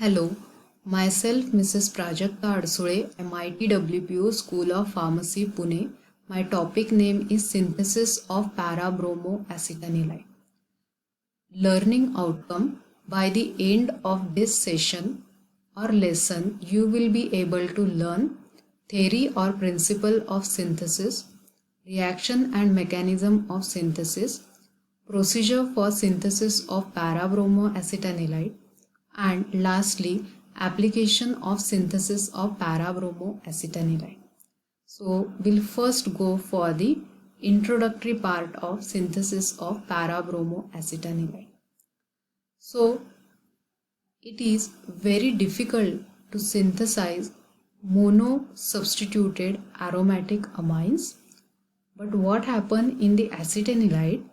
Hello, myself Mrs. Prajakta Adsule, MIT WPO School of Pharmacy, Pune. My topic name is Synthesis of Para-bromoacetanilide. Learning outcome. By the end of this session or lesson, you will be able to learn theory or principle of synthesis, reaction and mechanism of synthesis, procedure for synthesis of para-bromoacetanilide, and lastly, application of synthesis of para-bromoacetanilide. So we'll first go for the introductory part of synthesis of para-bromoacetanilide. So it is very difficult to synthesize mono-substituted aromatic amines. But what happens in the acetanilide?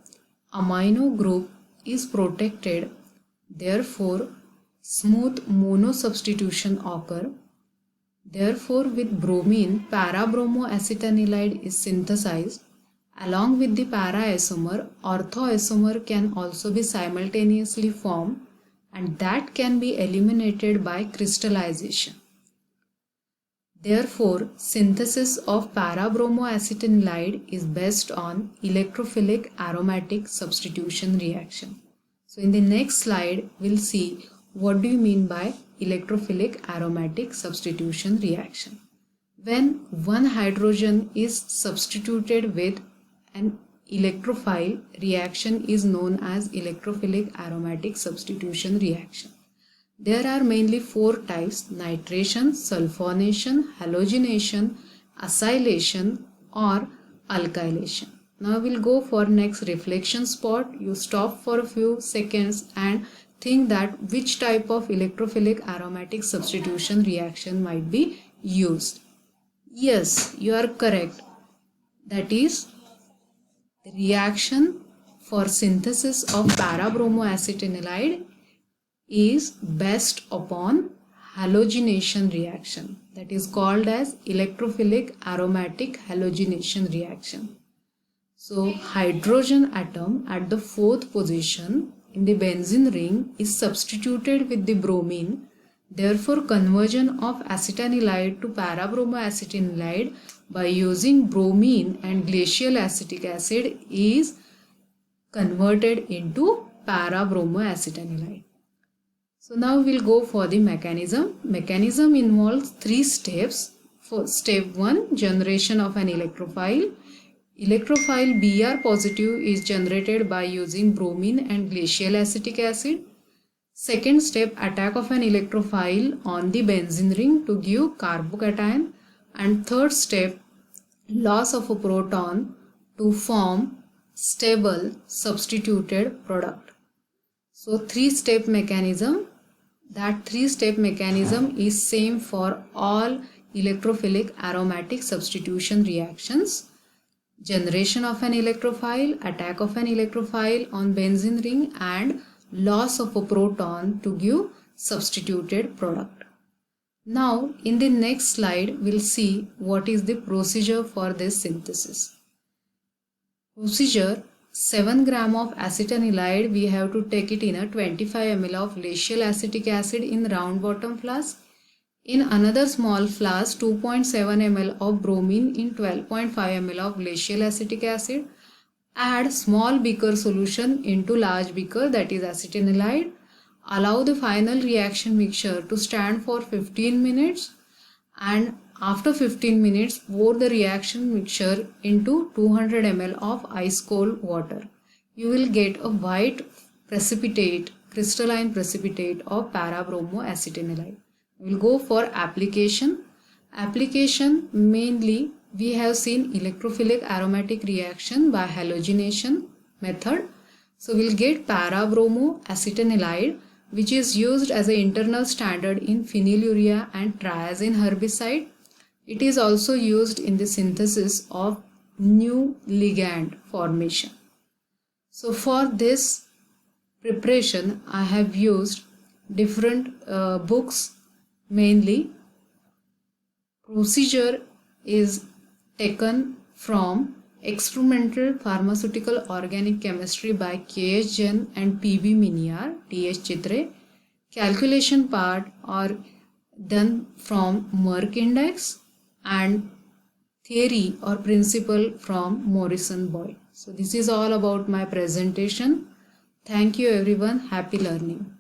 Amino group is protected, therefore smooth mono-substitution occur. Therefore, with bromine, para-bromoacetanilide is synthesized. Along with the para-isomer, ortho-isomer can also be simultaneously formed, and that can be eliminated by crystallization. Therefore, synthesis of para-bromoacetanilide is based on electrophilic aromatic substitution reaction. So in the next slide, we'll see what do you mean by electrophilic aromatic substitution reaction. When one hydrogen is substituted with an electrophile, reaction is known as electrophilic aromatic substitution reaction. There are mainly four types: nitration, sulfonation, halogenation, acylation or alkylation. Now we'll go for next reflection spot. You stop for a few seconds and think that which type of electrophilic aromatic substitution reaction might be used. Yes, you are correct. That is, the reaction for synthesis of para-bromoacetanilide is based upon halogenation reaction, that is called as electrophilic aromatic halogenation reaction. So hydrogen atom at the fourth position in the benzene ring is substituted with the bromine. Therefore, conversion of acetanilide to para-bromoacetanilide by using bromine and glacial acetic acid is converted into para-bromoacetanilide. So now we'll go for the mechanism. Mechanism involves three steps. For step 1, generation of an electrophile. Electrophile Br positive is generated by using bromine and glacial acetic acid. Second step, attack of an electrophile on the benzene ring to give carbocation. And third step, loss of a proton to form stable substituted product. So three-step mechanism. That three-step mechanism is same for all electrophilic aromatic substitution reactions. Generation of an electrophile, attack of an electrophile on benzene ring and loss of a proton to give substituted product. Now in the next slide we'll see what is the procedure for this synthesis. Procedure: 7 gram of acetanilide, we have to take it in a 25 ml of glacial acetic acid in round bottom flask. In another small flask, 2.7 ml of bromine in 12.5 ml of glacial acetic acid. Add small beaker solution into large beaker, that is acetanilide. Allow the final reaction mixture to stand for 15 minutes and after 15 minutes pour the reaction mixture into 200 ml of ice cold water. You will get a white precipitate, crystalline precipitate of para-bromoacetanilide. We will go for application. Application mainly we have seen electrophilic aromatic reaction by halogenation method. So we'll get para-bromoacetanilide, which is used as an internal standard in phenylurea and triazine herbicide. It is also used in the synthesis of new ligand formation. So for this preparation I have used different books. Mainly procedure is taken from Experimental Pharmaceutical Organic Chemistry by K.S. Jain and P.B. Miniar, T.H. Chitre. calculation part are done from Merck index and theory or principle from Morrison Boyd. So this is all about my presentation. Thank you everyone. Happy learning.